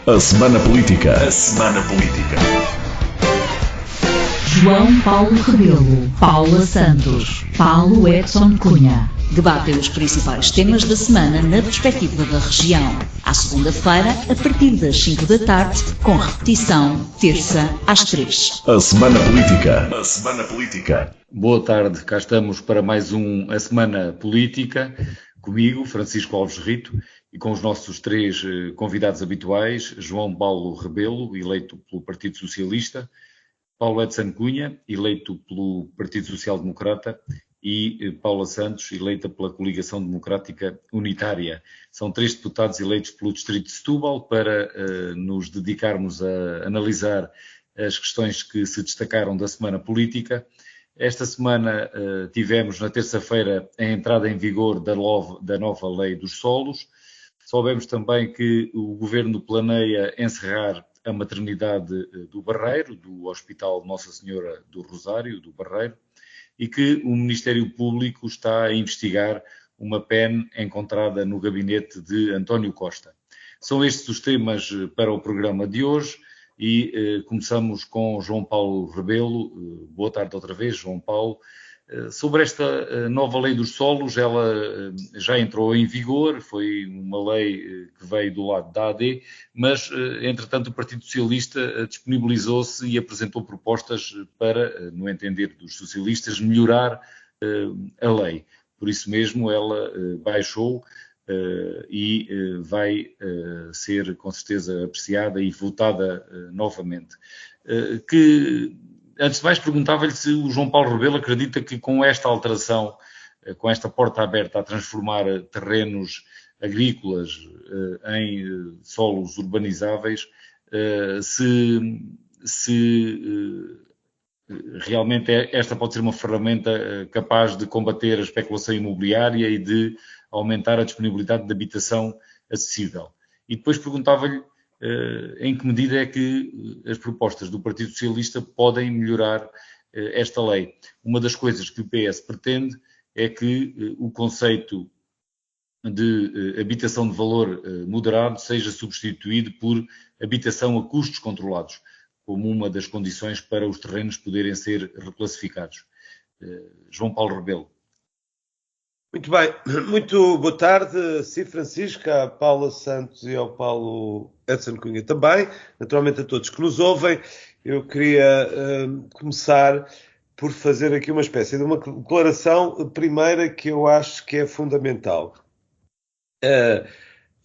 A Semana Política. A Semana Política. João Paulo Rebelo, Paula Santos, Paulo Edson Cunha. Debatem os principais temas da semana na perspectiva da região. À segunda-feira, a partir das 5 da tarde, com repetição, terça às 3. A Semana Política. A Semana Política. Boa tarde, cá estamos para mais A Semana Política, comigo, Francisco Alves Rito, e com os nossos três convidados habituais, João Paulo Rebelo, eleito pelo Partido Socialista, Paulo Edson Cunha, eleito pelo Partido Social Democrata, e Paula Santos, eleita pela Coligação Democrática Unitária. São três deputados eleitos pelo Distrito de Setúbal para nos dedicarmos a analisar as questões que se destacaram da semana política. Esta semana tivemos, na terça-feira, a entrada em vigor da nova Lei dos Solos. Soubemos também que o Governo planeia encerrar a maternidade do Barreiro, do Hospital Nossa Senhora do Rosário, do Barreiro, e que o Ministério Público está a investigar uma PEN encontrada no gabinete de António Costa. São estes os temas para o programa de hoje e começamos com João Paulo Rebelo. Boa tarde outra vez, João Paulo. Sobre esta nova Lei dos Solos, ela já entrou em vigor, foi uma lei que veio do lado da AD, mas, entretanto, o Partido Socialista disponibilizou-se e apresentou propostas para, no entender dos socialistas, melhorar a lei. Por isso mesmo, ela baixou e vai ser, com certeza, apreciada e votada novamente. Antes de mais, perguntava-lhe se o João Paulo Rebelo acredita que com esta alteração, com esta porta aberta a transformar terrenos agrícolas em solos urbanizáveis, se realmente esta pode ser uma ferramenta capaz de combater a especulação imobiliária e de aumentar a disponibilidade de habitação acessível. E depois perguntava-lhe em que medida é que as propostas do Partido Socialista podem melhorar esta lei. Uma das coisas que o PS pretende é que o conceito de habitação de valor moderado seja substituído por habitação a custos controlados, como uma das condições para os terrenos poderem ser reclassificados. João Paulo Rebelo. Muito bem, muito boa tarde, sim, Francisco, à Paula Santos e ao Paulo Edson Cunha também, naturalmente a todos que nos ouvem. Eu queria começar por fazer aqui uma espécie de uma declaração primeira que eu acho que é fundamental.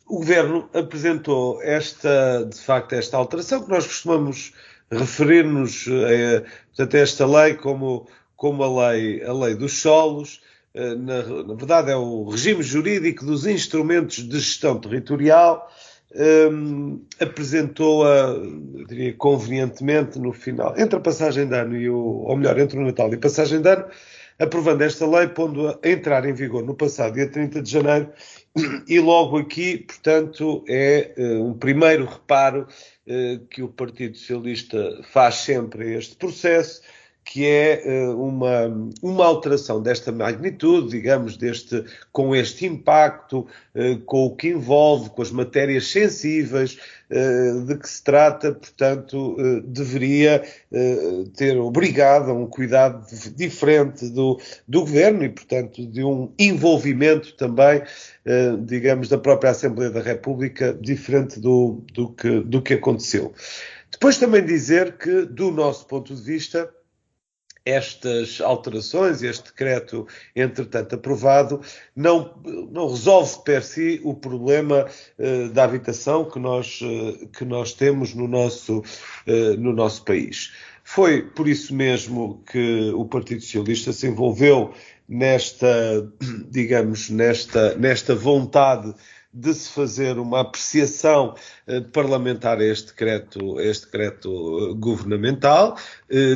O Governo apresentou de facto esta alteração, que nós costumamos referir-nos portanto, a esta lei como a lei dos solos. Na verdade é o regime jurídico dos instrumentos de gestão territorial, apresentou-a, eu diria, convenientemente no final, entre a passagem de ano entre o Natal e a passagem de ano, aprovando esta lei, pondo-a a entrar em vigor no passado dia 30 de janeiro, e logo aqui, portanto, é um primeiro reparo que o Partido Socialista faz sempre a este processo, que é uma alteração desta magnitude, digamos, com este impacto, com o que envolve, com as matérias sensíveis de que se trata, portanto, deveria ter obrigado a um cuidado diferente do Governo e, portanto, de um envolvimento também, digamos, da própria Assembleia da República, diferente do que aconteceu. Depois também dizer que, do nosso ponto de vista, estas alterações, este decreto, entretanto aprovado, não resolve per si o problema da habitação que nós temos no nosso país. Foi por isso mesmo que o Partido Socialista se envolveu nesta vontade de se fazer uma apreciação parlamentar a este decreto governamental,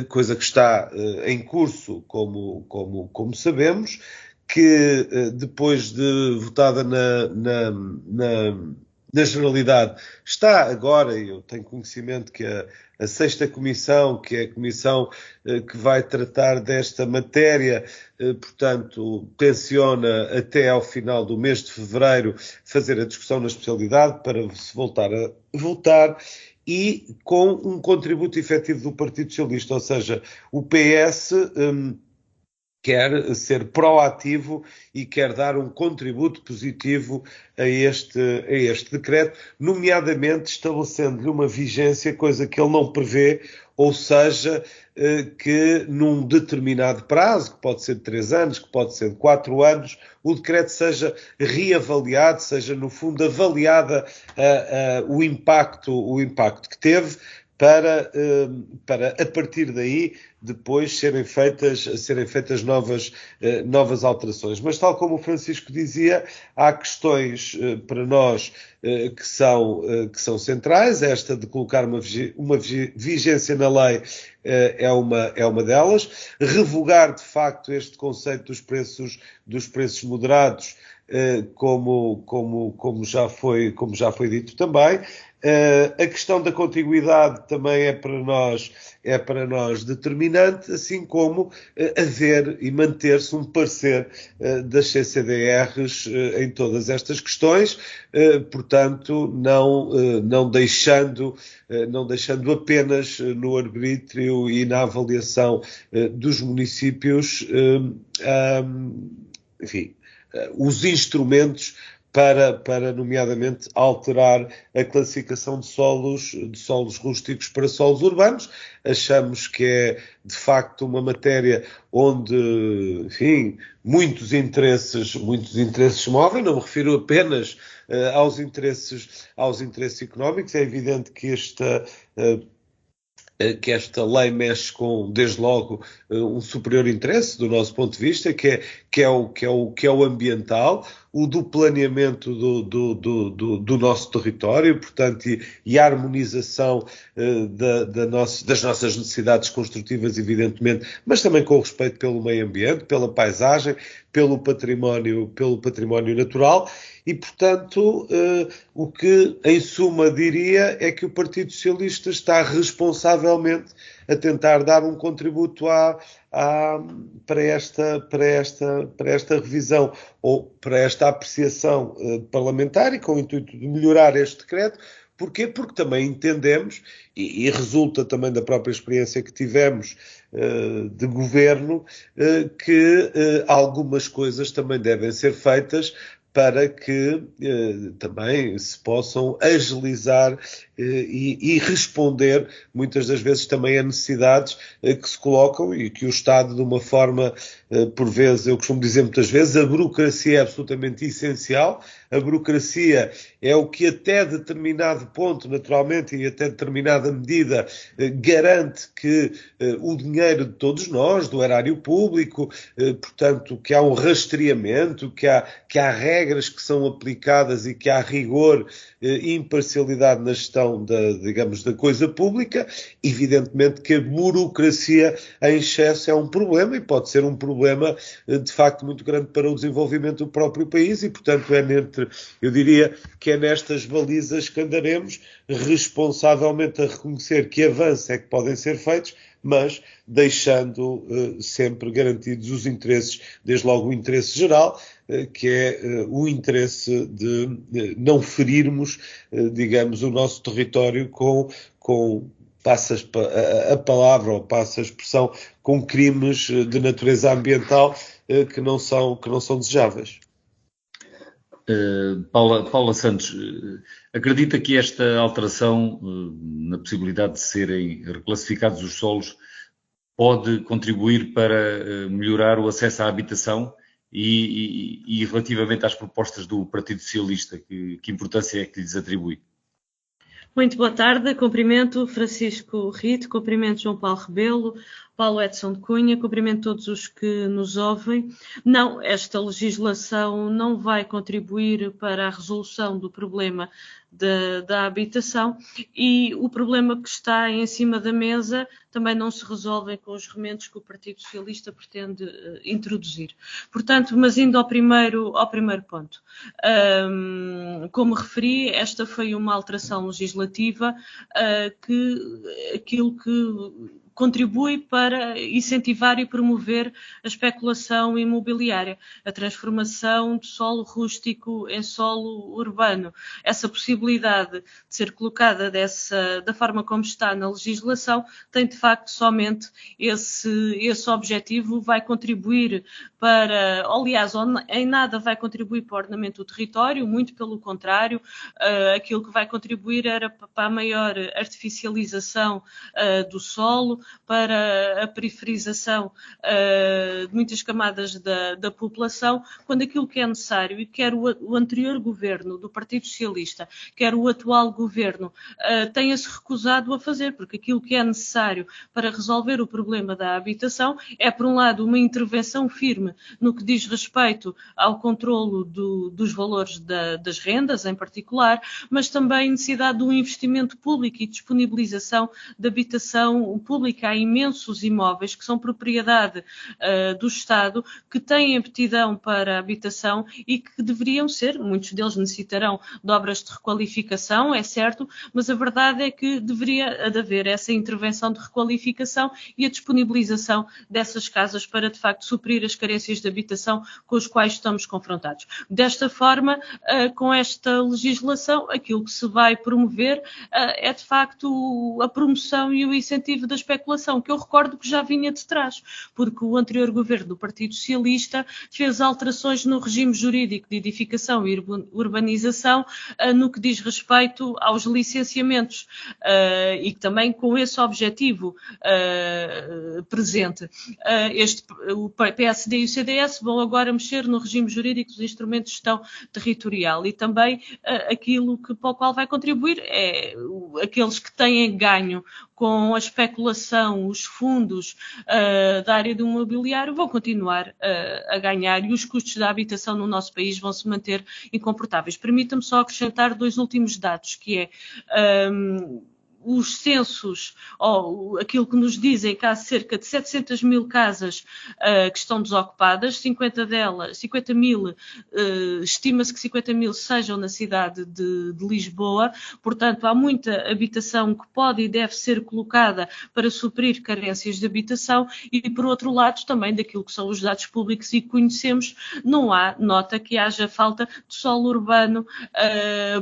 coisa que está em curso, como sabemos, que depois de votada na generalidade, está agora, e eu tenho conhecimento que a 6ª Comissão, que é a comissão que vai tratar desta matéria, portanto, tenciona até ao final do mês de fevereiro fazer a discussão na especialidade para se voltar a votar, e com um contributo efetivo do Partido Socialista, ou seja, o PS quer ser proativo e quer dar um contributo positivo a este decreto, nomeadamente estabelecendo-lhe uma vigência, coisa que ele não prevê, ou seja, que num determinado prazo, que pode ser de 3 anos, que pode ser de 4 anos, o decreto seja reavaliado, seja no fundo avaliada o impacto que teve, para a partir daí depois serem feitas novas alterações. Mas tal como o Francisco dizia, há questões para nós que são centrais. Esta de colocar uma vigência na lei é uma delas. Revogar de facto este conceito dos preços moderados, como já foi dito também. A questão da contiguidade também é para nós determinante, assim como haver e manter-se um parecer das CCDRs em todas estas questões, portanto, não deixando apenas no arbítrio e na avaliação dos municípios, enfim, os instrumentos para, nomeadamente, alterar a classificação de solos rústicos para solos urbanos. Achamos que é, de facto, uma matéria onde, enfim, muitos interesses se movem. Não me refiro apenas aos interesses económicos. É evidente que esta lei mexe com, desde logo, um superior interesse do nosso ponto de vista, que é o ambiental, o do planeamento do nosso território, portanto, e a harmonização das nossas necessidades construtivas, evidentemente, mas também com respeito pelo meio ambiente, pela paisagem, pelo património natural. E, portanto, o que, em suma, diria é que o Partido Socialista está responsavelmente a tentar dar um contributo para esta revisão, ou para esta apreciação parlamentar, e com o intuito de melhorar este decreto. Porquê? Porque também entendemos, e resulta também da própria experiência que tivemos de governo, que algumas coisas também devem ser feitas para que também se possam agilizar e responder muitas das vezes também a necessidades que se colocam, e que o Estado, de uma forma, por vezes, eu costumo dizer muitas vezes, a burocracia é absolutamente essencial. A burocracia é o que até determinado ponto, naturalmente, e até determinada medida, garante que o dinheiro de todos nós, do erário público, portanto, que há um rastreamento, que há regras que são aplicadas e que há rigor e imparcialidade na gestão da coisa pública. Evidentemente que a burocracia em excesso é um problema, e pode ser um problema de facto muito grande para o desenvolvimento do próprio país, e portanto eu diria que é nestas balizas que andaremos, responsavelmente a reconhecer que avanços é que podem ser feitos, mas deixando sempre garantidos os interesses, desde logo o interesse geral, que é o interesse de não ferirmos, digamos, o nosso território com passa a palavra, ou passa a expressão, com crimes de natureza ambiental que não são desejáveis. Paula Santos, acredita que esta alteração na possibilidade de serem reclassificados os solos pode contribuir para melhorar o acesso à habitação? E relativamente às propostas do Partido Socialista, que importância é que lhes atribui? Muito boa tarde, cumprimento Francisco Rito, cumprimento João Paulo Rebelo, Paulo Edson de Cunha, cumprimento todos os que nos ouvem. Não, esta legislação não vai contribuir para a resolução do problema da habitação, e o problema que está em cima da mesa também não se resolve com os remendos que o Partido Socialista pretende introduzir. Portanto, mas indo ao primeiro ponto. Como referi, esta foi uma alteração legislativa aquilo que contribui para incentivar e promover a especulação imobiliária, a transformação de solo rústico em solo urbano. Essa possibilidade de ser colocada da forma como está na legislação tem, de facto, somente esse objetivo. Vai contribuir para, aliás, em nada vai contribuir para o ordenamento do território, muito pelo contrário, aquilo que vai contribuir era para a maior artificialização do solo, para a periferização de muitas camadas da população, quando aquilo que é necessário, e quer o anterior governo do Partido Socialista, quer o atual governo, tenha-se recusado a fazer, porque aquilo que é necessário para resolver o problema da habitação é, por um lado, uma intervenção firme no que diz respeito ao controlo dos valores das rendas, em particular, mas também necessidade de um investimento público e disponibilização de habitação pública. Há imensos imóveis que são propriedade do Estado, que têm aptidão para a habitação e que deveriam ser, muitos deles necessitarão de obras de requalificação, é certo, mas a verdade é que deveria haver essa intervenção de requalificação e a disponibilização dessas casas para, de facto, suprir as carências de habitação com as quais estamos confrontados. Desta forma, com esta legislação, aquilo que se vai promover é, de facto, a promoção e o incentivo da especulação, que eu recordo que já vinha de trás, porque o anterior governo do Partido Socialista fez alterações no regime jurídico de edificação e urbanização no que diz respeito aos licenciamentos e também com esse objetivo presente. O PSD e o CDS vão agora mexer no regime jurídico dos instrumentos de gestão territorial, e também aquilo para o qual vai contribuir é aqueles que têm ganho com a especulação, os fundos da área do imobiliário vão continuar a ganhar, e os custos da habitação no nosso país vão se manter incomportáveis. Permita-me só acrescentar 2 últimos dados, que é os censos, ou aquilo que nos dizem que há cerca de 700 mil casas que estão desocupadas, 50 mil, estima-se que 50 mil sejam na cidade de Lisboa, portanto há muita habitação que pode e deve ser colocada para suprir carências de habitação, e por outro lado também daquilo que são os dados públicos e que conhecemos, não há nota que haja falta de solo urbano,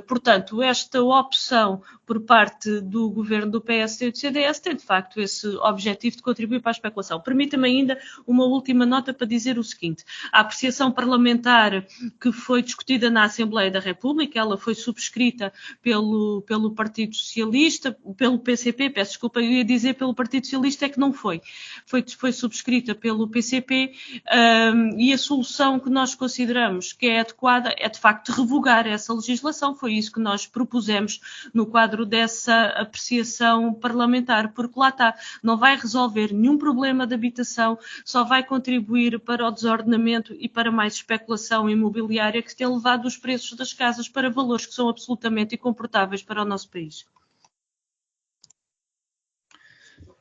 portanto esta opção por parte do governo do PSD e do CDS tem, de facto, esse objetivo de contribuir para a especulação. Permita-me ainda uma última nota para dizer o seguinte: a apreciação parlamentar que foi discutida na Assembleia da República, ela foi subscrita pelo Partido Socialista, pelo PCP, peço desculpa, eu ia dizer pelo Partido Socialista, é que não foi. Foi subscrita pelo PCP, e a solução que nós consideramos que é adequada é, de facto, revogar essa legislação. Foi isso que nós propusemos no quadro dessa apreciação parlamentar, porque lá está, não vai resolver nenhum problema de habitação, só vai contribuir para o desordenamento e para mais especulação imobiliária, que tem levado os preços das casas para valores que são absolutamente incomportáveis para o nosso país.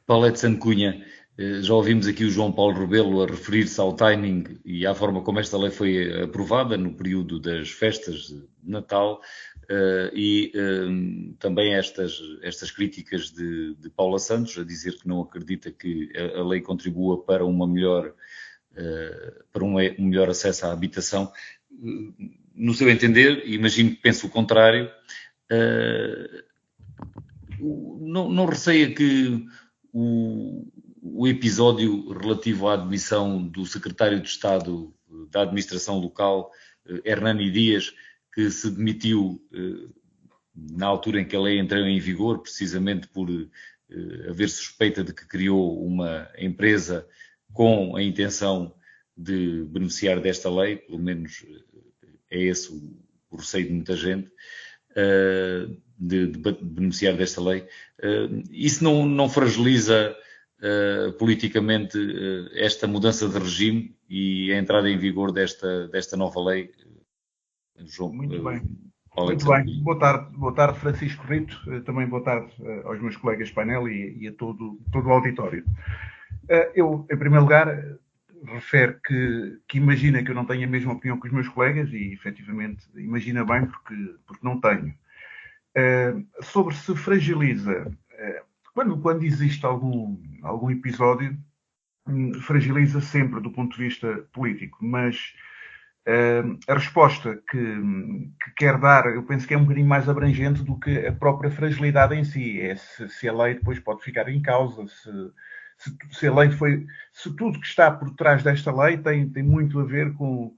Paulo Edson de Cunha, já ouvimos aqui o João Paulo Rebelo a referir-se ao timing e à forma como esta lei foi aprovada no período das festas de Natal, e também estas críticas de Paula Santos, a dizer que não acredita que a lei contribua para um melhor acesso à habitação. No seu entender, imagino que pense o contrário, não receia que o episódio relativo à admissão do secretário de Estado da Administração Local, Hernani Dias, que se demitiu na altura em que a lei entrou em vigor, precisamente por haver suspeita de que criou uma empresa com a intenção de beneficiar desta lei, pelo menos é esse o receio de muita gente, de beneficiar desta lei. Isso não fragiliza politicamente esta mudança de regime e a entrada em vigor desta nova lei? João, muito bem. Paulo Muito bem. Boa tarde, Francisco Rito. Também boa tarde aos meus colegas de painel e a todo o auditório. Eu, em primeiro lugar, refere que imagina que eu não tenho a mesma opinião que os meus colegas e, efetivamente, imagina bem porque não tenho. Sobre se fragiliza, quando existe algum episódio, fragiliza sempre do ponto de vista político, mas a resposta que quer dar, eu penso que é um bocadinho mais abrangente do que a própria fragilidade em si. É se a lei depois pode ficar em causa, se a lei se tudo que está por trás desta lei tem muito a ver com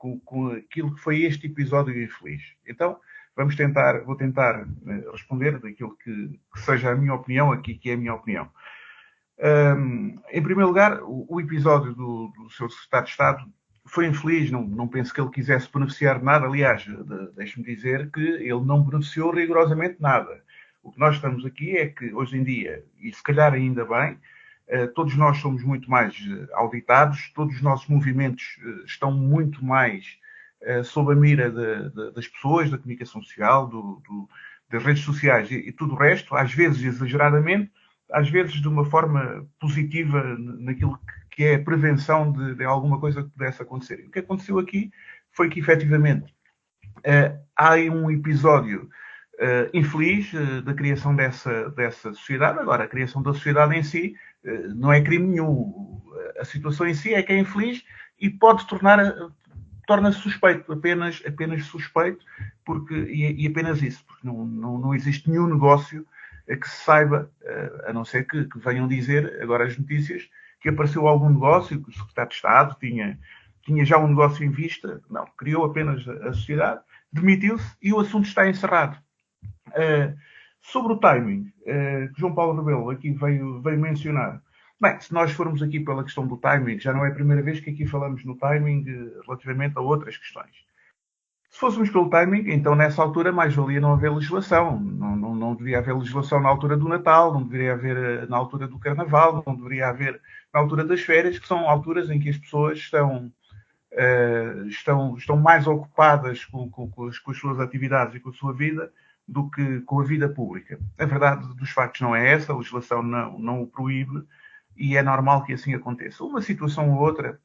aquilo que foi este episódio infeliz. Então, vou tentar responder daquilo que seja a minha opinião aqui, que é a minha opinião. Em primeiro lugar, o episódio do seu secretário de Estado foi infeliz, não penso que ele quisesse beneficiar de nada. Aliás, deixe-me dizer que ele não beneficiou rigorosamente nada. O que nós estamos aqui é que, hoje em dia, e se calhar ainda bem, todos nós somos muito mais auditados, todos os nossos movimentos estão muito mais sob a mira das pessoas, da comunicação social, das redes sociais e tudo o resto, às vezes exageradamente, às vezes de uma forma positiva naquilo que é a prevenção de alguma coisa que pudesse acontecer. O que aconteceu aqui foi que, efetivamente, há um episódio infeliz da criação dessa sociedade. Agora, a criação da sociedade em si não é crime nenhum. A situação em si é que é infeliz e pode torna-se suspeito, apenas suspeito, e apenas isso, porque não existe nenhum negócio que se saiba, a não ser que venham dizer agora as notícias que apareceu algum negócio, que o secretário de Estado tinha já um negócio em vista. Não, criou apenas a sociedade, demitiu-se e o assunto está encerrado. Sobre o timing, que João Paulo Rebelo aqui veio mencionar. Bem, se nós formos aqui pela questão do timing, já não é a primeira vez que aqui falamos no timing relativamente a outras questões. Se fôssemos pelo timing, então nessa altura mais valia não haver legislação. Não deveria haver legislação na altura do Natal, não deveria haver na altura do Carnaval, não deveria haver na altura das férias, que são alturas em que as pessoas estão mais ocupadas com as suas atividades e com a sua vida do que com a vida pública. A verdade dos factos não é essa, a legislação não o proíbe e é normal que assim aconteça. Uma situação ou outra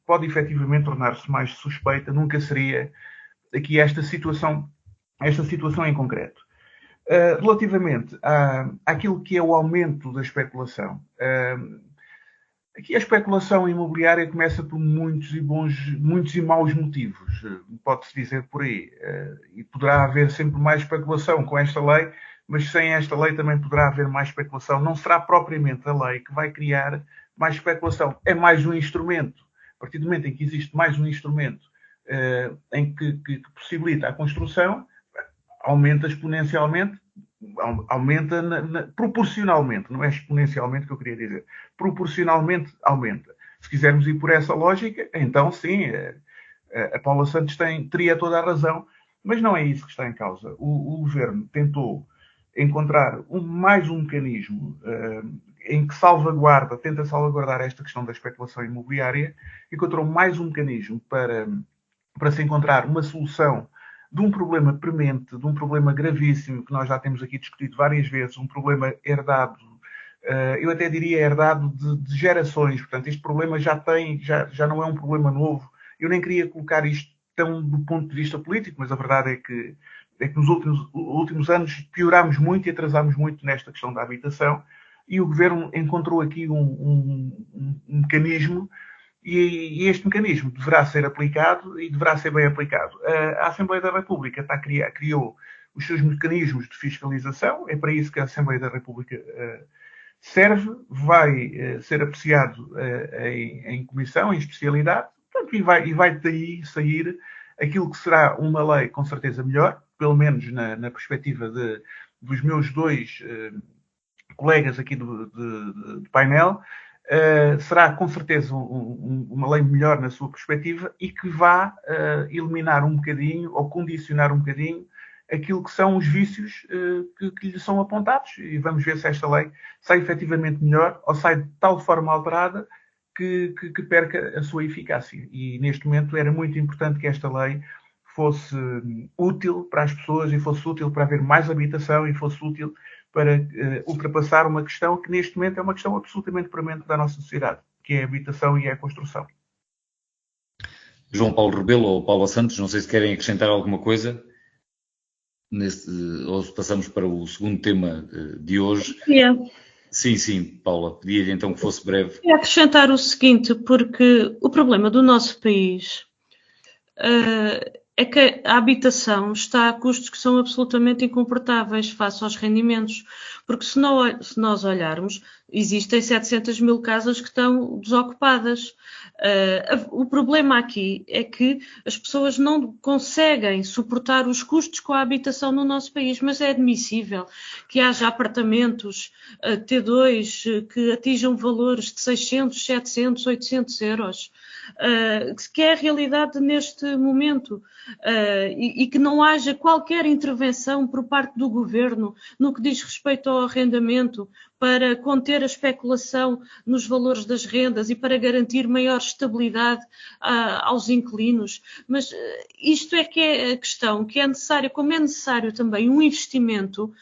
pode efetivamente tornar-se mais suspeita, nunca seria aqui esta situação em concreto. Relativamente àquilo que é o aumento da especulação, aqui a especulação imobiliária começa por muitos e maus motivos, pode-se dizer por aí, e poderá haver sempre mais especulação com esta lei, mas sem esta lei também poderá haver mais especulação. Não será propriamente a lei que vai criar mais especulação, é mais um instrumento. A partir do momento em que existe mais um instrumento em que possibilita a construção, aumenta exponencialmente, aumenta proporcionalmente, não é exponencialmente que eu queria dizer, proporcionalmente aumenta. Se quisermos ir por essa lógica, então sim, a Paula Santos teria toda a razão, mas não é isso que está em causa. O governo tentou encontrar mais um mecanismo em que tenta salvaguardar esta questão da especulação imobiliária, encontrou mais um mecanismo para se encontrar uma solução de um problema premente, de um problema gravíssimo, que nós já temos aqui discutido várias vezes, um problema herdado, eu até diria herdado de gerações. Portanto, este problema já não é um problema novo. Eu nem queria colocar isto tão do ponto de vista político, mas a verdade é que nos últimos anos piorámos muito e atrasámos muito nesta questão da habitação, e o Governo encontrou aqui um mecanismo, e este mecanismo deverá ser aplicado e deverá ser bem aplicado. A Assembleia da República criou os seus mecanismos de fiscalização, é para isso que a Assembleia da República serve, vai ser apreciado em comissão, em especialidade, portanto, e vai daí sair aquilo que será uma lei com certeza melhor, pelo menos na perspectiva dos meus dois colegas aqui de painel. Será com certeza uma lei melhor na sua perspectiva e que vá eliminar um bocadinho ou condicionar um bocadinho aquilo que são os vícios que lhe são apontados. E vamos ver se esta lei sai efetivamente melhor ou sai de tal forma alterada que perca a sua eficácia. E neste momento era muito importante que esta lei fosse útil para as pessoas e fosse útil para haver mais habitação e fosse útil para ultrapassar uma questão que neste momento é uma questão absolutamente premente da nossa sociedade, que é a habitação e a construção. João Paulo Rebelo ou Paula Santos, não sei se querem acrescentar alguma coisa, ou se passamos para o segundo tema de hoje. Sim, Paula, pedia-lhe então que fosse breve. Queria acrescentar o seguinte, porque o problema do nosso país é que a habitação está a custos que são absolutamente incomportáveis face aos rendimentos, porque se nós olharmos, existem 700 mil casas que estão desocupadas. O problema aqui é que as pessoas não conseguem suportar os custos com a habitação no nosso país, mas é admissível que haja apartamentos T2 que atinjam valores de 600, 700, 800 euros, que é a realidade neste momento, e que não haja qualquer intervenção por parte do governo no que diz respeito ao arrendamento para conter a especulação nos valores das rendas e para garantir maior estabilidade aos inquilinos. Mas isto é que é a questão, que é necessário, como é necessário também um investimento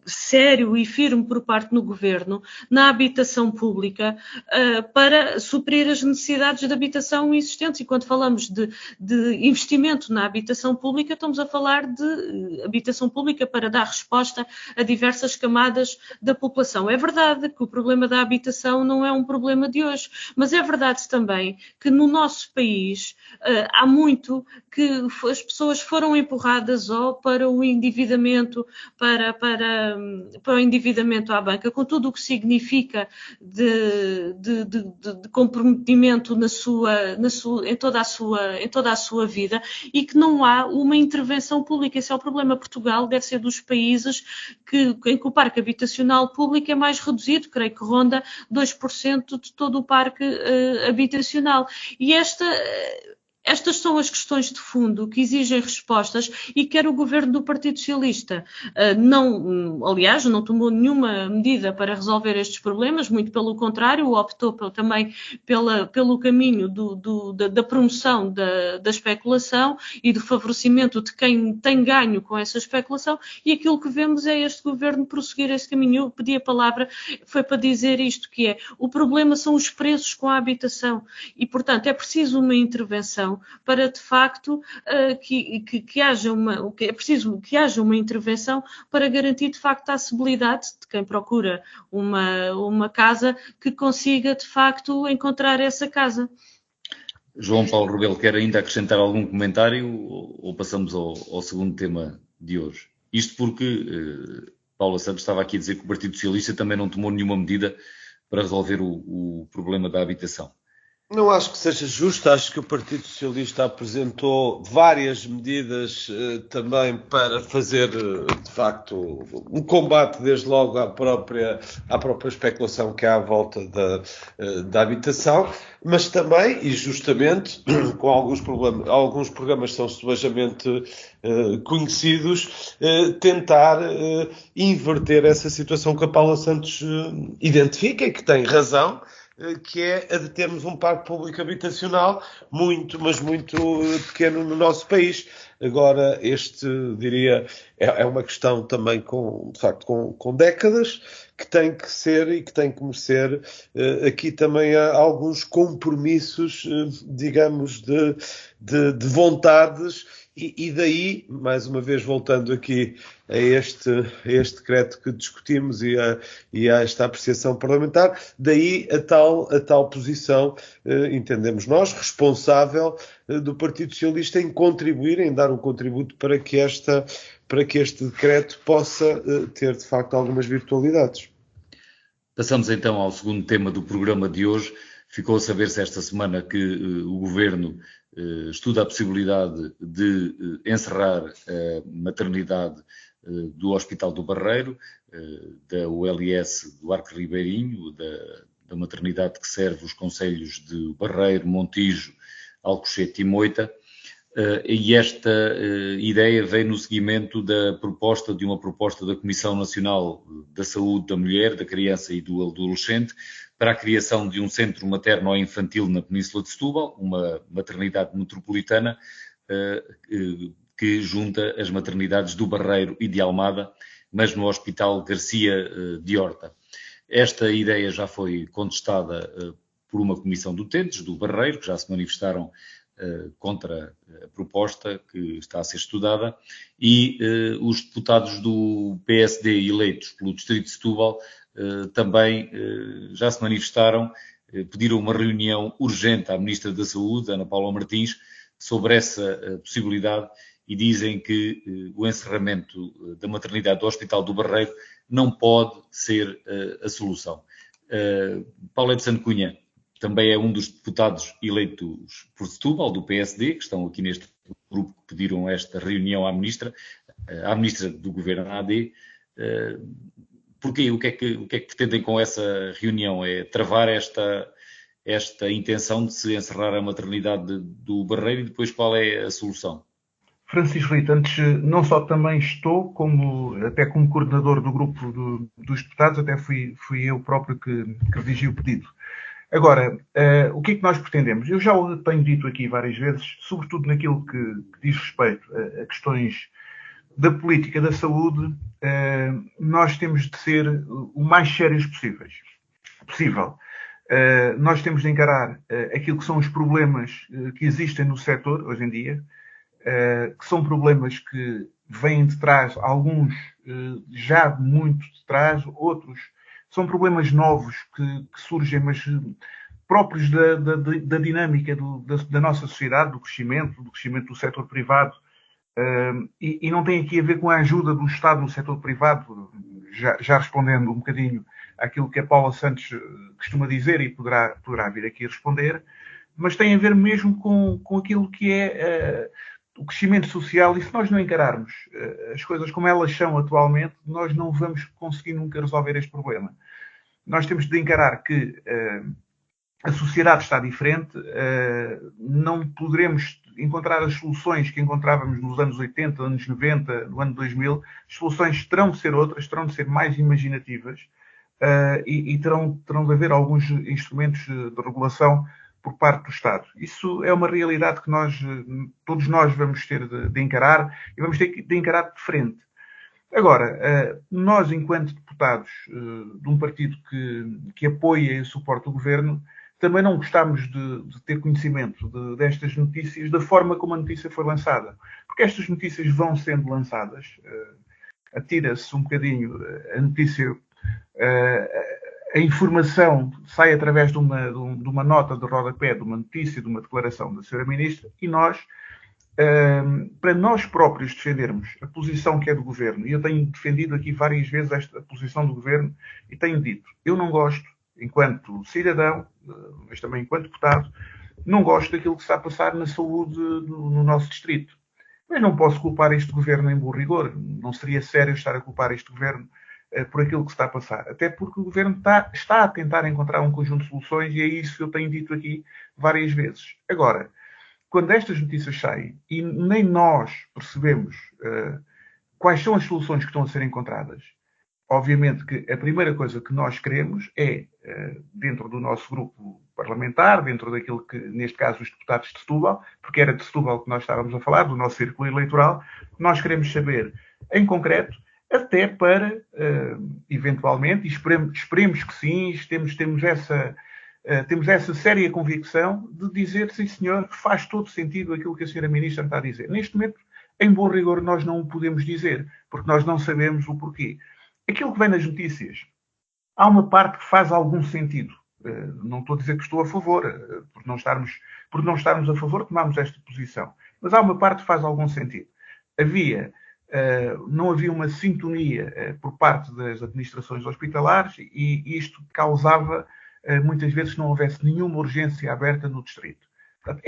sério e firme por parte do governo na habitação pública para suprir as necessidades de habitação existentes. E quando falamos de investimento na habitação pública, estamos a falar de habitação pública para dar resposta a diversas camadas da população. É verdade que o problema da habitação não é um problema de hoje, mas é verdade também que no nosso país há muito que as pessoas foram empurradas ou para o endividamento, para o endividamento à banca, com tudo o que significa de comprometimento em toda a sua vida, e que não há uma intervenção pública. Esse é o problema. Portugal deve ser dos países em que o parque habitacional público é mais reduzido, creio que ronda 2% de todo o parque habitacional. E estas são as questões de fundo que exigem respostas e quer o governo do Partido Socialista aliás, não tomou nenhuma medida para resolver estes problemas, muito pelo contrário, optou também pelo caminho da promoção da especulação e do favorecimento de quem tem ganho com essa especulação, e aquilo que vemos é este governo prosseguir esse caminho. Eu pedi a palavra, foi para dizer isto, que é, o problema são os preços com a habitação e, portanto, é preciso uma intervenção para, de facto, é preciso que haja uma intervenção para garantir, de facto, a acessibilidade de quem procura uma casa, que consiga, de facto, encontrar essa casa. João Paulo Rebelo, quer ainda acrescentar algum comentário ou passamos ao segundo tema de hoje? Isto porque Paula Santos estava aqui a dizer que o Partido Socialista também não tomou nenhuma medida para resolver o problema da habitação. Não acho que seja justo, acho que o Partido Socialista apresentou várias medidas também para fazer, de facto, um combate desde logo à própria especulação que há à volta da habitação, mas também, e justamente, com alguns programas que são subejamente conhecidos, tentar inverter essa situação que a Paula Santos identifica e que tem razão, que é a de termos um parque público habitacional muito pequeno no nosso país. Agora, diria, é uma questão também com décadas, que tem que ser e que tem que merecer aqui também alguns compromissos, digamos, de vontades. E daí, mais uma vez, voltando aqui a este decreto que discutimos e a esta apreciação parlamentar, daí a tal posição, entendemos nós, responsável do Partido Socialista em dar um contributo para que este decreto possa ter, de facto, algumas virtualidades. Passamos então ao segundo tema do programa de hoje. Ficou a saber-se esta semana que o Governo estuda a possibilidade de encerrar a maternidade do Hospital do Barreiro, da ULS do Arco Ribeirinho, da maternidade que serve os concelhos de Barreiro, Montijo, Alcochete e Moita. E esta ideia vem no seguimento de uma proposta da Comissão Nacional da Saúde da Mulher, da Criança e do Adolescente para a criação de um centro materno-infantil na Península de Setúbal, uma maternidade metropolitana que junta as maternidades do Barreiro e de Almada, mas no Hospital Garcia de Horta. Esta ideia já foi contestada por uma comissão de utentes do Barreiro, que já se manifestaram contra a proposta que está a ser estudada, e os deputados do PSD eleitos pelo Distrito de Setúbal também já se manifestaram, pediram uma reunião urgente à Ministra da Saúde, Ana Paula Martins, sobre essa possibilidade e dizem que o encerramento da maternidade do Hospital do Barreiro não pode ser a solução. Paulete Santo Cunha também é um dos deputados eleitos por Setúbal, do PSD, que estão aqui neste grupo que pediram esta reunião à Ministra do Governo AD. Porquê? O que é que pretendem com essa reunião? É travar esta intenção de se encerrar a maternidade do Barreiro e depois qual é a solução? Francisco Rito, antes não só também estou, até como coordenador do grupo dos deputados, até fui eu próprio que redigi o pedido. Agora, o que é que nós pretendemos? Eu já o tenho dito aqui várias vezes, sobretudo naquilo que diz respeito a questões da política da saúde, nós temos de ser o mais sérios possível. Nós temos de encarar aquilo que são os problemas que existem no setor hoje em dia, que são problemas que vêm de trás, alguns já muito de trás, outros são problemas novos que surgem, mas próprios da dinâmica da nossa sociedade, do crescimento do setor privado, e não tem aqui a ver com a ajuda do Estado no setor privado, já respondendo um bocadinho àquilo que a Paula Santos costuma dizer e poderá vir aqui a responder, mas tem a ver mesmo com aquilo que é o crescimento social, e se nós não encararmos as coisas como elas são atualmente, nós não vamos conseguir nunca resolver este problema. Nós temos de encarar que a sociedade está diferente, não poderemos encontrar as soluções que encontrávamos nos anos 80, anos 90, no ano 2000. As soluções terão de ser outras, terão de ser mais imaginativas e terão de haver alguns instrumentos de regulação por parte do Estado. Isso é uma realidade que todos nós vamos ter de encarar e vamos ter de encarar de frente. Agora, nós, enquanto deputados de um partido que apoia e suporta o governo, também não gostamos de ter conhecimento destas notícias da forma como a notícia foi lançada. Porque estas notícias vão sendo lançadas, atira-se um bocadinho a notícia, a informação sai através de uma nota de rodapé, de uma notícia, de uma declaração da Sra. Ministra, e nós, para nós próprios defendermos a posição que é do Governo, e eu tenho defendido aqui várias vezes esta posição do Governo, e tenho dito, eu não gosto, enquanto cidadão, mas também enquanto deputado, não gosto daquilo que está a passar na saúde no nosso distrito. Mas não posso culpar este Governo em bom rigor, não seria sério estar a culpar este Governo por aquilo que se está a passar. Até porque o Governo está a tentar encontrar um conjunto de soluções e é isso que eu tenho dito aqui várias vezes. Agora, quando estas notícias saem e nem nós percebemos quais são as soluções que estão a ser encontradas, obviamente que a primeira coisa que nós queremos é, dentro do nosso grupo parlamentar, dentro daquilo que, neste caso, os deputados de Setúbal, porque era de Setúbal que nós estávamos a falar, do nosso círculo eleitoral, nós queremos saber, em concreto, até para, eventualmente, e esperemos que sim, temos essa séria convicção de dizer, sim senhor, que faz todo sentido aquilo que a Sra. Ministra está a dizer. Neste momento, em bom rigor, nós não o podemos dizer, porque nós não sabemos o porquê. Aquilo que vem nas notícias, há uma parte que faz algum sentido. Não estou a dizer que estou a favor, por não estarmos a favor, tomamos esta posição. Mas há uma parte que faz algum sentido. Não havia uma sintonia por parte das administrações hospitalares e isto causava, muitas vezes, que não houvesse nenhuma urgência aberta no distrito. Portanto,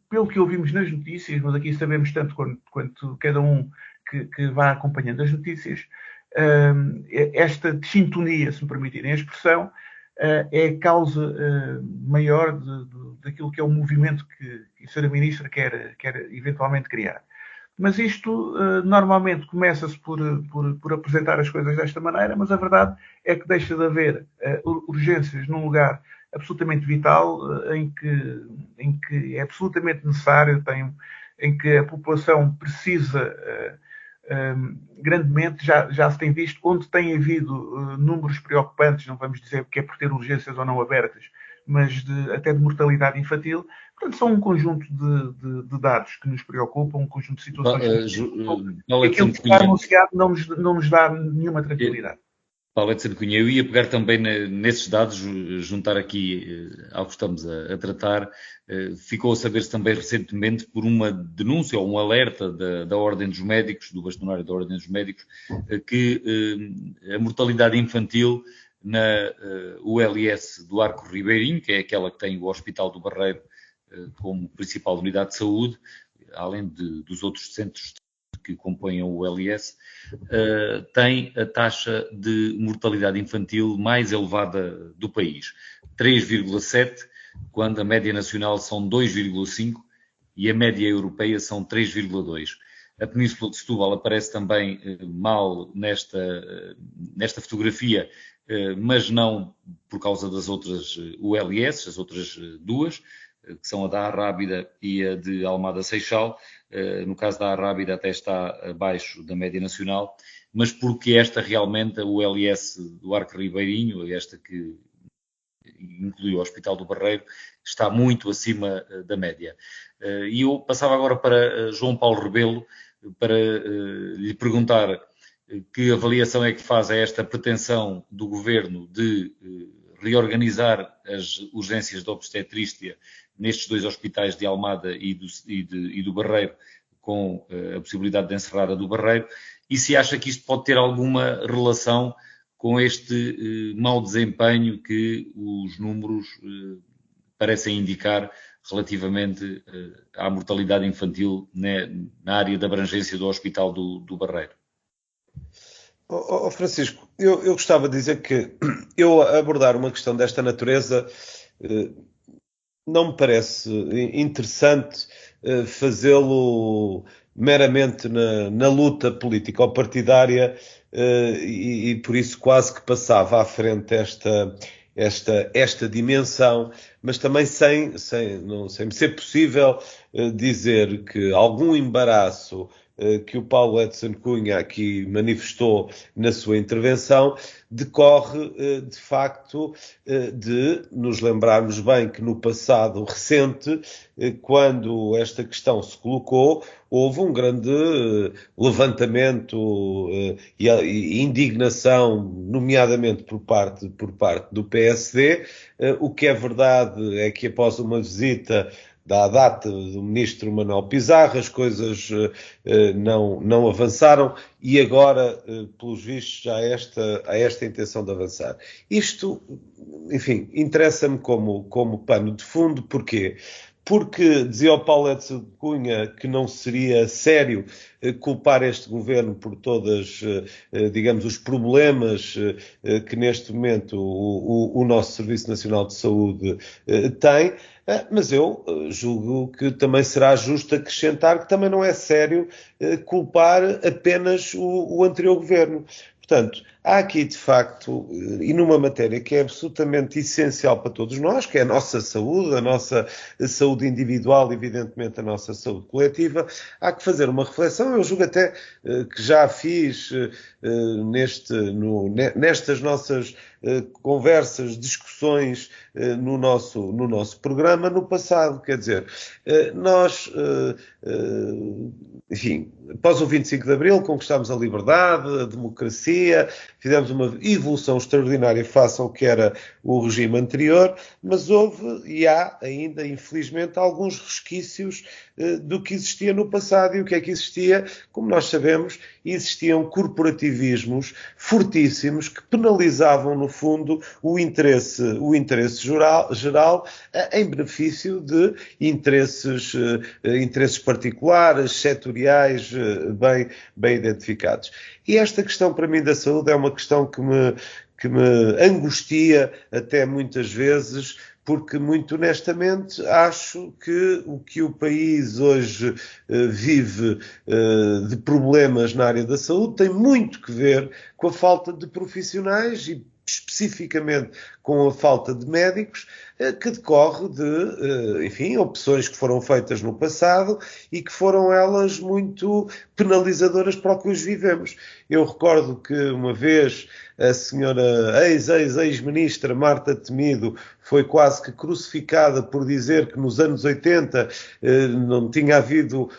pelo que ouvimos nas notícias, mas aqui sabemos tanto quanto cada um que vá acompanhando as notícias, esta sintonia, se me permitirem a expressão, é a causa maior daquilo que é o movimento que a Sra. Ministra quer eventualmente criar. Mas isto normalmente começa-se por apresentar as coisas desta maneira, mas a verdade é que deixa de haver urgências num lugar absolutamente vital, em que é absolutamente necessário, em que a população precisa grandemente, já se tem visto, onde tem havido números preocupantes, não vamos dizer que é por ter urgências ou não abertas, mas até de mortalidade infantil. Portanto, são um conjunto de dados que nos preocupam, um conjunto de situações que aquilo que está anunciado não nos dá nenhuma tranquilidade. Paulo Edson Cunha, eu ia pegar também nesses dados, juntar aqui ao que estamos a tratar. Ficou a saber-se também recentemente por uma denúncia ou um alerta da Ordem dos Médicos, do bastonário da Ordem dos Médicos, que a mortalidade infantil na ULS do Arco Ribeirinho, que é aquela que tem o Hospital do Barreiro como principal unidade de saúde, além dos outros centros que compõem o ULS, tem a taxa de mortalidade infantil mais elevada do país, 3,7, quando a média nacional são 2,5 e a média europeia são 3,2. A Península de Setúbal aparece também mal nesta fotografia, mas não por causa das outras ULS, as outras duas, que são a da Arrábida e a de Almada Seixal. No caso da Arrábida até está abaixo da média nacional, mas porque esta realmente, a ULS do Arco Ribeirinho, esta que inclui o Hospital do Barreiro, está muito acima da média. E eu passava agora para João Paulo Rebelo para lhe perguntar que avaliação é que faz a esta pretensão do Governo de reorganizar as urgências de obstetrícia nestes dois hospitais de Almada e do Barreiro, com a possibilidade de encerrar a do Barreiro, e se acha que isto pode ter alguma relação com este mau desempenho que os números parecem indicar relativamente à mortalidade infantil na área de abrangência do Hospital do Barreiro. Francisco, eu gostava de dizer que eu abordar uma questão desta natureza não me parece interessante fazê-lo meramente na luta política ou partidária e por isso quase que passava à frente esta dimensão, mas também sem me ser possível dizer que algum embaraço que o Paulo Edson Cunha aqui manifestou na sua intervenção decorre, de facto, de nos lembrarmos bem que no passado recente, quando esta questão se colocou, houve um grande levantamento e indignação, nomeadamente por parte do PSD. O que é verdade é que após uma visita da data do ministro Manuel Pizarro, as coisas não avançaram e agora, pelos vistos, já há esta intenção de avançar. Isto, enfim, interessa-me como pano de fundo. Porquê? Porque dizia o Paulo Edson Cunha que não seria sério culpar este governo por todas, digamos, os problemas que neste momento o nosso Serviço Nacional de Saúde tem, mas eu julgo que também será justo acrescentar que também não é sério culpar apenas o anterior governo. Portanto, há aqui, de facto, e numa matéria que é absolutamente essencial para todos nós, que é a nossa saúde individual, evidentemente a nossa saúde coletiva, há que fazer uma reflexão. Eu julgo até que já fiz nestas nossas conversas, discussões no nosso programa no passado. Quer dizer, nós, enfim, após o 25 de Abril conquistámos a liberdade, a democracia, fizemos uma evolução extraordinária face ao que era o regime anterior, mas houve e há ainda, infelizmente, alguns resquícios do que existia no passado. E o que é que existia? Como nós sabemos, existiam corporativismos fortíssimos que penalizavam, no fundo, o interesse geral em benefício de interesses particulares, setoriais, bem identificados. E esta questão para mim da saúde é uma questão que me angustia até muitas vezes, porque muito honestamente acho que o que o país hoje vive de problemas na área da saúde tem muito que ver com a falta de profissionais e especificamente com a falta de médicos, que decorre de, enfim, opções que foram feitas no passado e que foram elas muito penalizadoras para o que hoje vivemos. Eu recordo que uma vez a senhora ex-ministra Marta Temido foi quase que crucificada por dizer que nos anos 80 não tinha havido,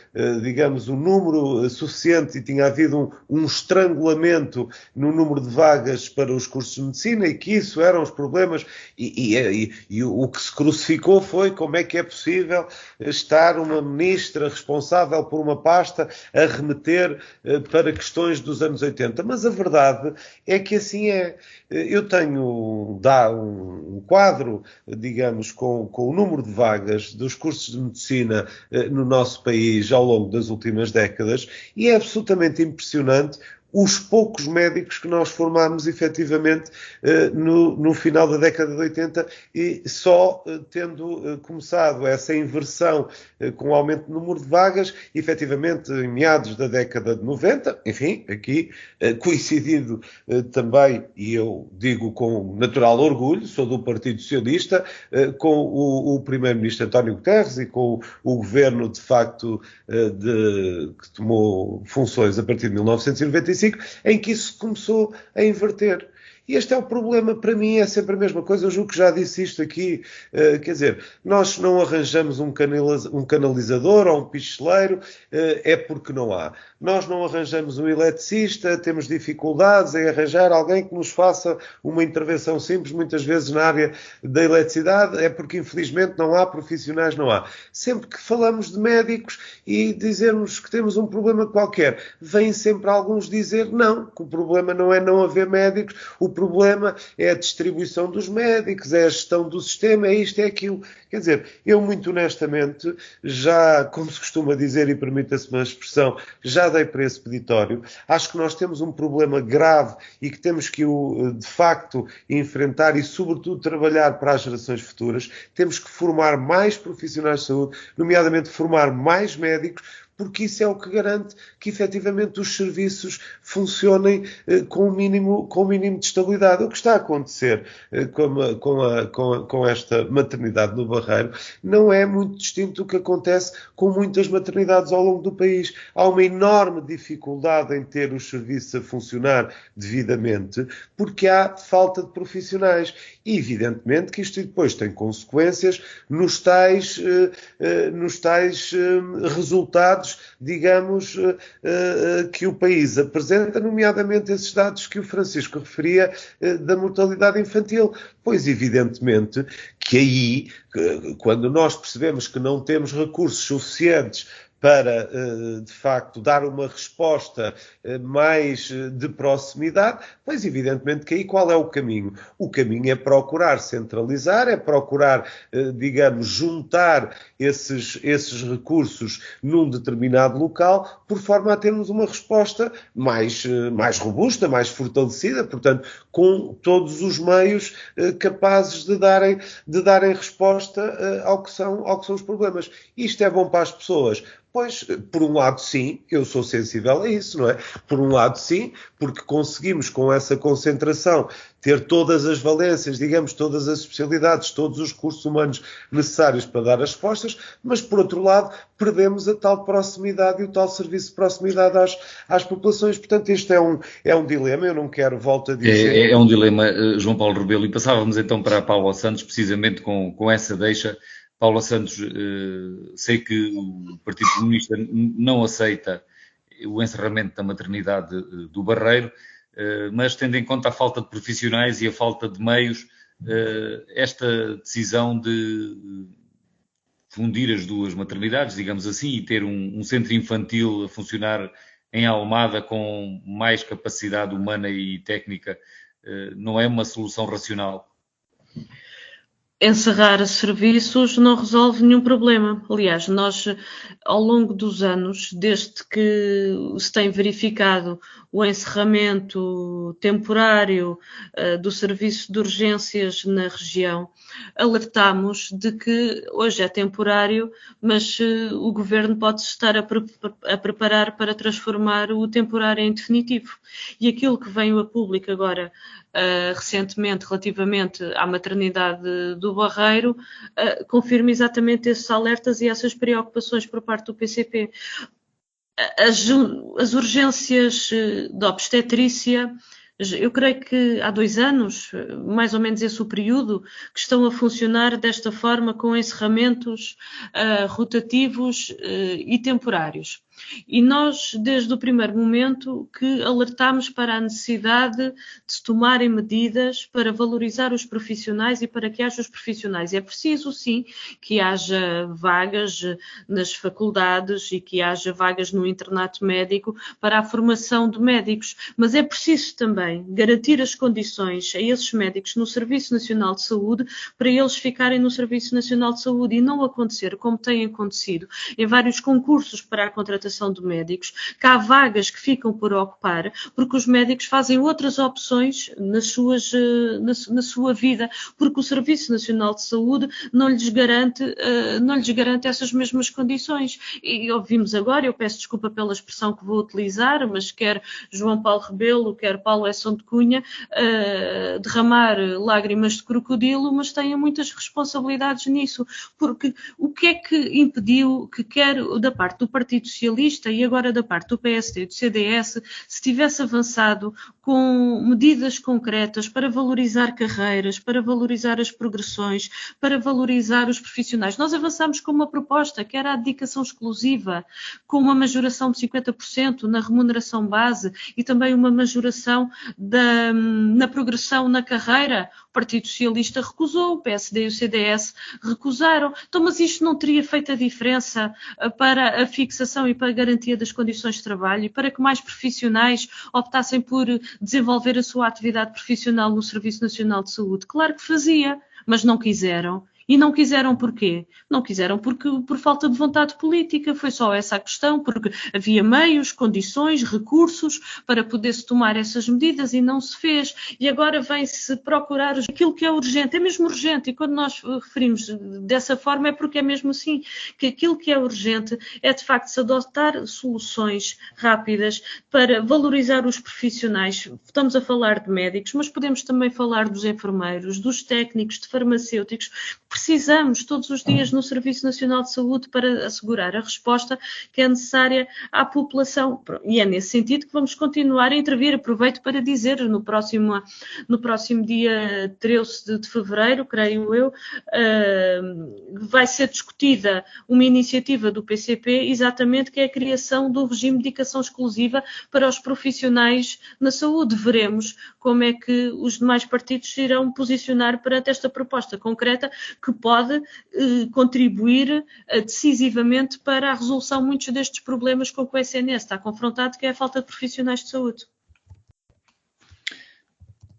digamos, um número suficiente e tinha havido um estrangulamento no número de vagas para os cursos de medicina e que isso eram os problemas e o que se crucificou foi como é que é possível estar uma ministra responsável por uma pasta a remeter para questões dos anos 80. Mas a verdade é que assim é. Eu tenho um quadro, digamos, com o número de vagas dos cursos de medicina no nosso país ao longo das últimas décadas e é absolutamente impressionante os poucos médicos que nós formámos efetivamente no final da década de 80 e só tendo começado essa inversão com o aumento do número de vagas, efetivamente em meados da década de 90, enfim, aqui coincidindo também, e eu digo com natural orgulho, sou do Partido Socialista, com o primeiro-ministro António Guterres e com o governo de facto que tomou funções a partir de 1995, em que isso começou a inverter. E este é o problema, para mim é sempre a mesma coisa, eu julgo que já disse isto aqui, quer dizer, nós não arranjamos um canalizador ou um picheleiro, é porque não há. Nós não arranjamos um eletricista, temos dificuldades em arranjar alguém que nos faça uma intervenção simples, muitas vezes na área da eletricidade, é porque infelizmente não há profissionais, não há. Sempre que falamos de médicos e dizermos que temos um problema qualquer, vêm sempre alguns dizer não, que o problema não é não haver médicos, o problema é a distribuição dos médicos, é a gestão do sistema, é isto, é aquilo. Quer dizer, eu muito honestamente, já, como se costuma dizer, e permita-se uma expressão, já dei para esse peditório. Acho que nós temos um problema grave e que temos que, de facto, enfrentar e, sobretudo, trabalhar para as gerações futuras. Temos que formar mais profissionais de saúde, nomeadamente formar mais médicos, porque isso é o que garante que, efetivamente, os serviços funcionem com o mínimo de estabilidade. O que está a acontecer com esta maternidade no Barreiro não é muito distinto do que acontece com muitas maternidades ao longo do país. Há uma enorme dificuldade em ter os serviços a funcionar devidamente, porque há falta de profissionais. E, evidentemente, que isto depois tem consequências nos tais resultados, digamos, que o país apresenta, nomeadamente esses dados que o Francisco referia da mortalidade infantil. Pois, evidentemente, que aí, quando nós percebemos que não temos recursos suficientes para, de facto, dar uma resposta mais de proximidade, pois evidentemente que aí qual é o caminho? O caminho é procurar centralizar, é procurar, digamos, juntar esses recursos num determinado local, por forma a termos uma resposta mais robusta, mais fortalecida, portanto, com todos os meios capazes de darem resposta ao que são os problemas. Isto é bom para as pessoas. Pois, por um lado sim, eu sou sensível a isso, não é? Por um lado sim, porque conseguimos com essa concentração ter todas as valências, digamos, todas as especialidades, todos os recursos humanos necessários para dar as respostas, mas por outro lado perdemos a tal proximidade e o tal serviço de proximidade às populações. Portanto, este é um dilema, eu não quero, volto a dizer... É um dilema, João Paulo Rebelo, e passávamos então para a Paula Santos, precisamente com essa deixa. Paula Santos, sei que o Partido Comunista não aceita o encerramento da maternidade do Barreiro, mas tendo em conta a falta de profissionais e a falta de meios, esta decisão de fundir as duas maternidades, digamos assim, e ter um centro infantil a funcionar em Almada com mais capacidade humana e técnica, não é uma solução racional? encerrar serviços não resolve nenhum problema. Aliás, nós, ao longo dos anos, desde que se tem verificado o encerramento temporário do serviço de urgências na região, alertámos de que hoje é temporário, mas o Governo pode estar a preparar para transformar o temporário em definitivo. E aquilo que veio a público agora, recentemente, relativamente à maternidade do Barreiro, confirma exatamente esses alertas e essas preocupações por parte do PCP. As urgências de obstetrícia, eu creio que há 2 anos, mais ou menos esse o período, que estão a funcionar desta forma, com encerramentos rotativos e temporários. E nós, desde o primeiro momento, que alertámos para a necessidade de se tomarem medidas para valorizar os profissionais e para que haja os profissionais. É preciso, sim, que haja vagas nas faculdades e que haja vagas no internato médico para a formação de médicos, mas é preciso também garantir as condições a esses médicos no Serviço Nacional de Saúde para eles ficarem no Serviço Nacional de Saúde e não acontecer, como tem acontecido, em vários concursos para a contratação de médicos, que há vagas que ficam por ocupar, porque os médicos fazem outras opções na sua vida, porque o Serviço Nacional de Saúde não lhes garante essas mesmas condições. E ouvimos agora, eu peço desculpa pela expressão que vou utilizar, mas quer João Paulo Rebelo, quer Paulo Aessão de Cunha, derramar lágrimas de crocodilo, mas têm muitas responsabilidades nisso, porque o que é que impediu que quer da parte do Partido Socialista e agora da parte do PSD e do CDS se tivesse avançado com medidas concretas para valorizar carreiras, para valorizar as progressões, para valorizar os profissionais? Nós avançámos com uma proposta que era a dedicação exclusiva, com uma majoração de 50% na remuneração base e também uma majoração na progressão na carreira. O Partido Socialista recusou, o PSD e o CDS recusaram. Então, mas isto não teria feito a diferença para a fixação e para a garantia das condições de trabalho e para que mais profissionais optassem por desenvolver a sua atividade profissional no Serviço Nacional de Saúde? Claro que fazia, mas não quiseram. E não quiseram porquê? Não quiseram porque por falta de vontade política, foi só essa a questão, porque havia meios, condições, recursos para poder-se tomar essas medidas e não se fez. E agora vem-se procurar aquilo que é urgente, é mesmo urgente, e quando nós referimos dessa forma é porque é mesmo assim, que aquilo que é urgente é de facto se adotar soluções rápidas para valorizar os profissionais. Estamos a falar de médicos, mas podemos também falar dos enfermeiros, dos técnicos, de farmacêuticos. Precisamos todos os dias no Serviço Nacional de Saúde para assegurar a resposta que é necessária à população. E é nesse sentido que vamos continuar a intervir. Aproveito para dizer, no próximo dia 13 de fevereiro, creio eu, vai ser discutida uma iniciativa do PCP, exatamente, que é a criação do regime de dedicação exclusiva para os profissionais na saúde. Veremos como é que os demais partidos se irão posicionar perante esta proposta concreta, que pode contribuir decisivamente para a resolução de muitos destes problemas com que o SNS está confrontado, que é a falta de profissionais de saúde.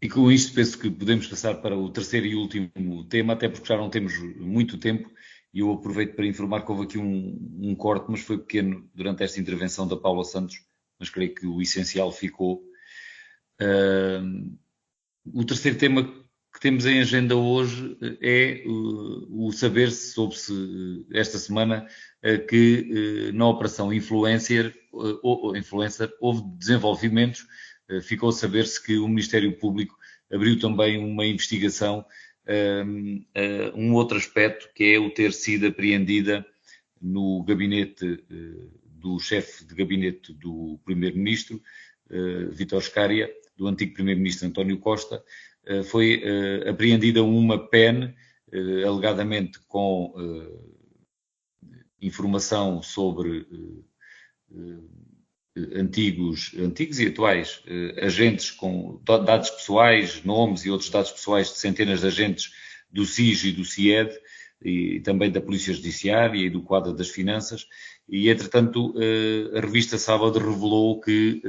E com isto penso que podemos passar para o terceiro e último tema, até porque já não temos muito tempo, e eu aproveito para informar que houve aqui um corte, mas foi pequeno durante esta intervenção da Paula Santos, mas creio que o essencial ficou. O terceiro tema que temos em agenda hoje é o saber-se, soube-se esta semana, que na Operação Influencer houve desenvolvimentos. Ficou a saber-se que o Ministério Público abriu também uma investigação, um outro aspecto, que é o ter sido apreendida no gabinete do chefe de gabinete do Primeiro-Ministro, Vítor Scária, do antigo Primeiro-Ministro António Costa. Foi apreendida uma PEN, alegadamente com informação sobre antigos e atuais agentes com dados pessoais, nomes e outros dados pessoais de centenas de agentes do SIS e do CIED, e também da Polícia Judiciária e do quadro das finanças, E, entretanto, a revista Sábado revelou que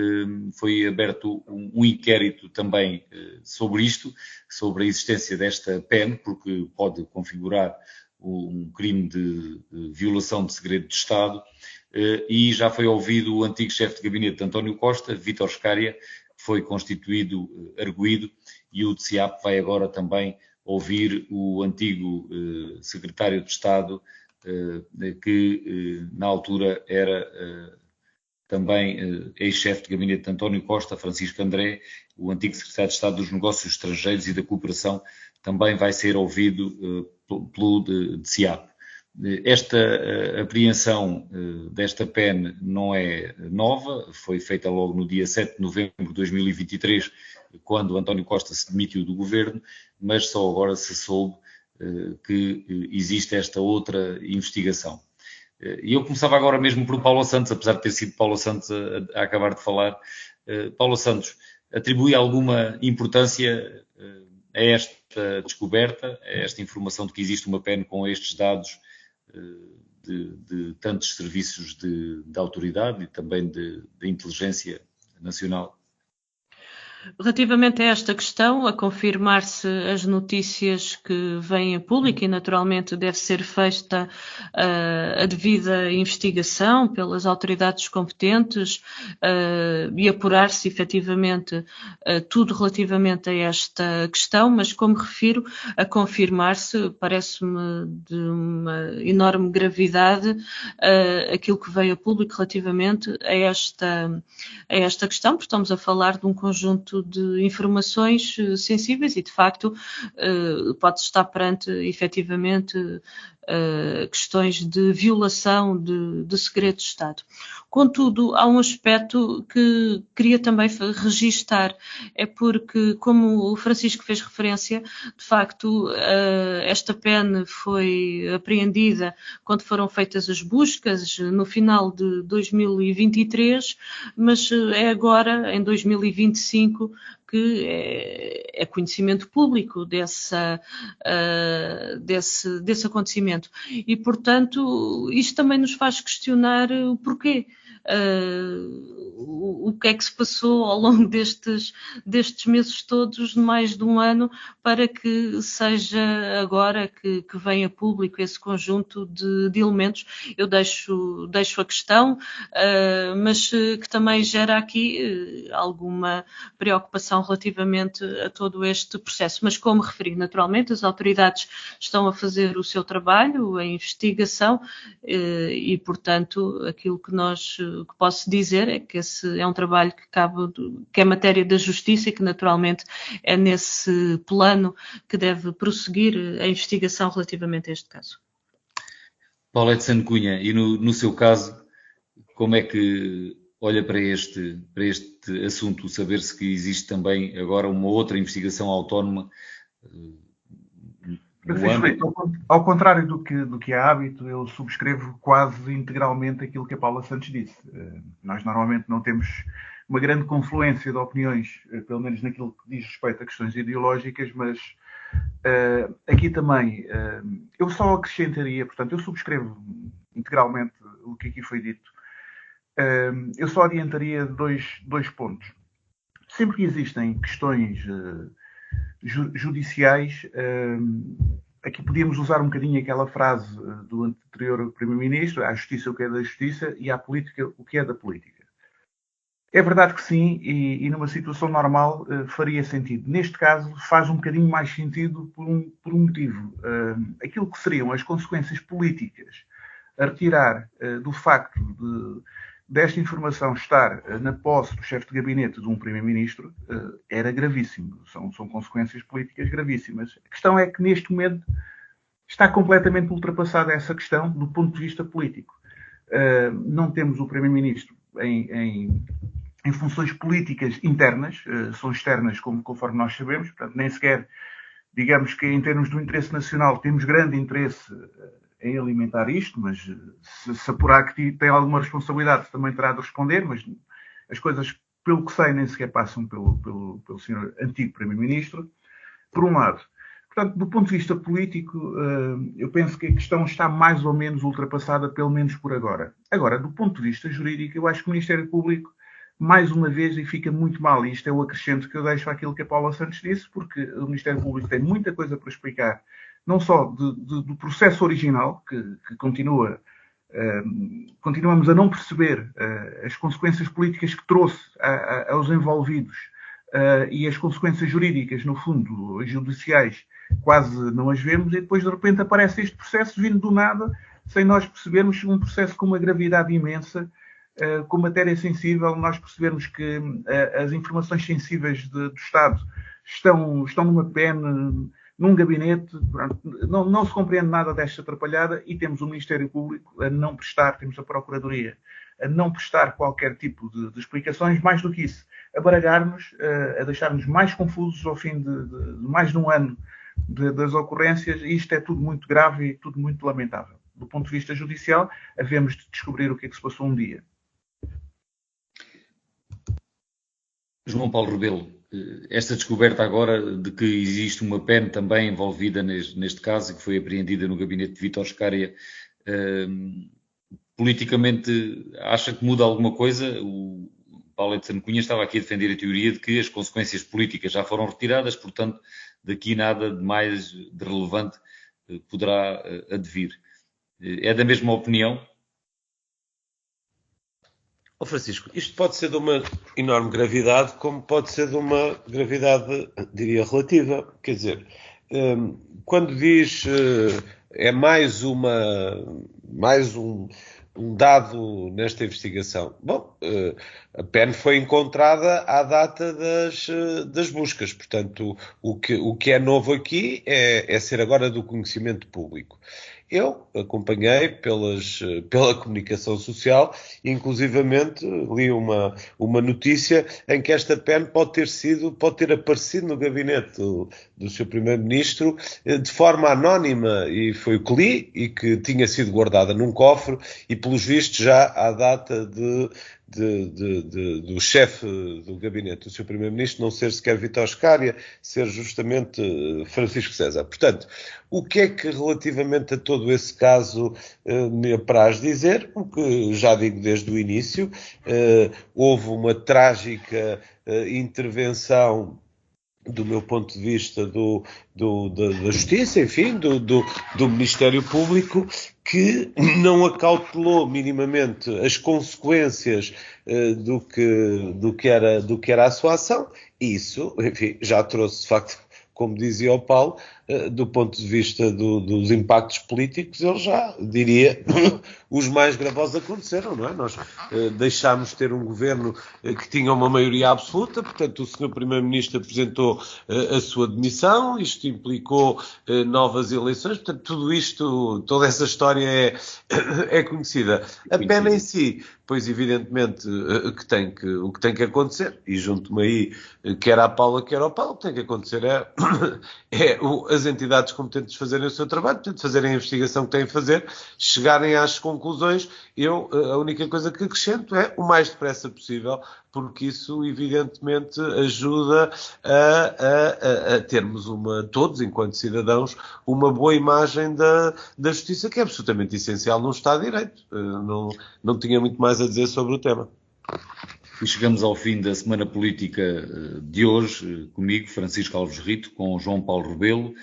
foi aberto um inquérito também sobre isto, sobre a existência desta PEN, porque pode configurar um crime de violação de segredo de Estado, e já foi ouvido o antigo chefe de gabinete de António Costa, Vítor Scária, que foi constituído arguido, e o DCIAP vai agora também ouvir o antigo secretário de Estado, que na altura era também ex-chefe de gabinete de António Costa, Francisco André, o antigo secretário de Estado dos Negócios Estrangeiros e da Cooperação, também vai ser ouvido pelo DCIAP. Esta apreensão desta PEN não é nova, foi feita logo no dia 7 de novembro de 2023, quando António Costa se demitiu do governo, mas só agora se soube que existe esta outra investigação. E eu começava agora mesmo por Paula Santos, apesar de ter sido Paula Santos a acabar de falar. Paula Santos, atribui alguma importância a esta descoberta, a esta informação de que existe uma PEN com estes dados de tantos serviços de autoridade e também de inteligência nacional? Relativamente a esta questão, a confirmar-se as notícias que vêm a público, e naturalmente deve ser feita a devida investigação pelas autoridades competentes e apurar-se efetivamente tudo relativamente a esta questão, mas como refiro, a confirmar-se, parece-me de uma enorme gravidade aquilo que veio a público relativamente a esta questão, porque estamos a falar de um conjunto de informações sensíveis e, de facto, pode-se estar perante, efetivamente, questões de violação de segredo de Estado. Contudo, há um aspecto que queria também registar, é porque, como o Francisco fez referência, de facto, esta PEN foi apreendida quando foram feitas as buscas, no final de 2023, mas é agora, em 2025, que é conhecimento público desse acontecimento. E, portanto, isto também nos faz questionar o porquê. O que é que se passou ao longo destes meses todos, mais de um ano, para que seja agora que vem a público esse conjunto de elementos. Eu deixo a questão, mas que também gera aqui alguma preocupação relativamente a todo este processo. Mas, como referi, naturalmente, as autoridades estão a fazer o seu trabalho, a investigação, e, portanto, aquilo que posso dizer é que esse é um trabalho que é matéria da justiça e que, naturalmente, é nesse plano que deve prosseguir a investigação relativamente a este caso. Paulette Santo Cunha, e no seu caso, como é que olha para este assunto, saber-se que existe também agora uma outra investigação autónoma? Ao contrário do que é hábito, eu subscrevo quase integralmente aquilo que a Paula Santos disse. Nós normalmente não temos uma grande confluência de opiniões, pelo menos naquilo que diz respeito a questões ideológicas, mas aqui também eu só acrescentaria, portanto, eu subscrevo integralmente o que aqui foi dito. Eu só adiantaria dois pontos. Sempre que existem questões judiciais, aqui podíamos usar um bocadinho aquela frase do anterior Primeiro-Ministro: à justiça o que é da justiça e à política o que é da política. É verdade que sim, e numa situação normal faria sentido. Neste caso faz um bocadinho mais sentido por um motivo. Aquilo que seriam as consequências políticas a retirar do facto desta informação estar na posse do chefe de gabinete de um Primeiro-Ministro era gravíssimo. São consequências políticas gravíssimas. A questão é que, neste momento, está completamente ultrapassada essa questão do ponto de vista político. Não temos o Primeiro-Ministro em funções políticas internas, são externas, conforme nós sabemos, portanto, nem sequer, digamos que em termos do interesse nacional, temos grande interesse em alimentar isto, mas se apurar que tem alguma responsabilidade também terá de responder, mas as coisas, pelo que sei, nem sequer passam pelo senhor antigo Primeiro-Ministro, por um lado. Portanto, do ponto de vista político, eu penso que a questão está mais ou menos ultrapassada, pelo menos por agora. Agora, do ponto de vista jurídico, eu acho que o Ministério Público, mais uma vez, e fica muito mal, e isto é o acrescento que eu deixo àquilo que a Paula Santos disse, porque o Ministério Público tem muita coisa para explicar, não só do processo original, que continuamos a não perceber as consequências políticas que trouxe aos envolvidos e as consequências jurídicas, no fundo, judiciais, quase não as vemos, e depois de repente aparece este processo vindo do nada, sem nós percebermos, um processo com uma gravidade imensa, com matéria sensível, nós percebermos que as informações sensíveis do Estado estão numa PEN, num gabinete, não se compreende nada desta atrapalhada, e temos o Ministério Público a não prestar, temos a Procuradoria a não prestar qualquer tipo de explicações, mais do que isso, a baralhar-nos, a deixar-nos mais confusos ao fim de mais de um ano das ocorrências, e isto é tudo muito grave e tudo muito lamentável. Do ponto de vista judicial, havemos de descobrir o que é que se passou um dia. João Paulo Rebelo, esta descoberta agora de que existe uma PEN também envolvida neste caso e que foi apreendida no gabinete de Vítor Scária, politicamente acha que muda alguma coisa? O Paulo Edson Cunha estava aqui a defender a teoria de que as consequências políticas já foram retiradas, portanto, daqui nada de mais de relevante poderá advir. É da mesma opinião? Francisco, isto pode ser de uma enorme gravidade, como pode ser de uma gravidade, diria, relativa. Quer dizer, quando diz é mais um dado nesta investigação. Bom, a PEN foi encontrada à data das buscas, portanto, o que é novo aqui é ser agora do conhecimento público. Eu acompanhei pela comunicação social, inclusivamente li uma notícia em que esta PEN pode ter aparecido no gabinete do Sr. Primeiro-Ministro de forma anónima, e foi o que li, e que tinha sido guardada num cofre, e pelos vistos já à data do chefe do gabinete do Sr. Primeiro-Ministro não ser sequer Vítor Scária, ser justamente Francisco César. Portanto, o que é que relativamente a todo esse caso me apraz dizer? O que já digo desde o início, houve uma trágica intervenção, do meu ponto de vista, da Justiça, enfim, do Ministério Público, que não acautelou minimamente as consequências do que era a sua ação. E isso, enfim, já trouxe, de facto, como dizia o Paulo, do ponto de vista dos impactos políticos, ele já, diria, os mais gravosos aconteceram, não é? Nós deixámos de ter um governo que tinha uma maioria absoluta, portanto o Sr. Primeiro-Ministro apresentou a sua demissão, isto implicou novas eleições, portanto tudo isto, toda essa história é conhecida. A PEN em si, pois evidentemente o que tem que acontecer, e junto-me aí, quer à Paula, quer ao Paulo, o que tem que acontecer as entidades competentes fazerem o seu trabalho, portanto, fazerem a investigação que têm de fazer, chegarem às conclusões. Eu, a única coisa que acrescento é o mais depressa possível, porque isso, evidentemente, ajuda a termos todos, enquanto cidadãos, uma boa imagem da justiça, que é absolutamente essencial num Estado de Direito. Não tinha muito mais a dizer sobre o tema. E chegamos ao fim da semana política de hoje, comigo, Francisco Alves Rito, com João Paulo Rebelo,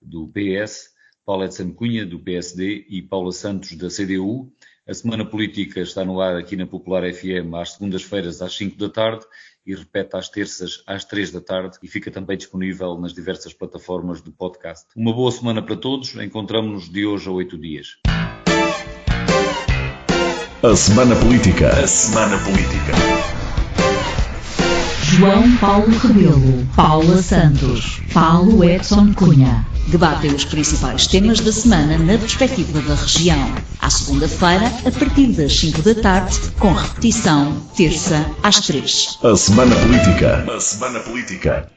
do PS, Paulo Edson Cunha, do PSD, e Paula Santos, da CDU. A semana política está no ar aqui na Popular FM às segundas-feiras às 5 da tarde e repete às terças às 3 da tarde, e fica também disponível nas diversas plataformas do podcast. Uma boa semana para todos, encontramos-nos de hoje a 8 dias. A Semana Política. A Semana Política. João Paulo Rebelo, Paula Santos, Paulo Edson Cunha. Debatem os principais temas da semana na perspectiva da região. À segunda-feira, a partir das 5 da tarde, com repetição, terça às 3. A Semana Política. A Semana Política.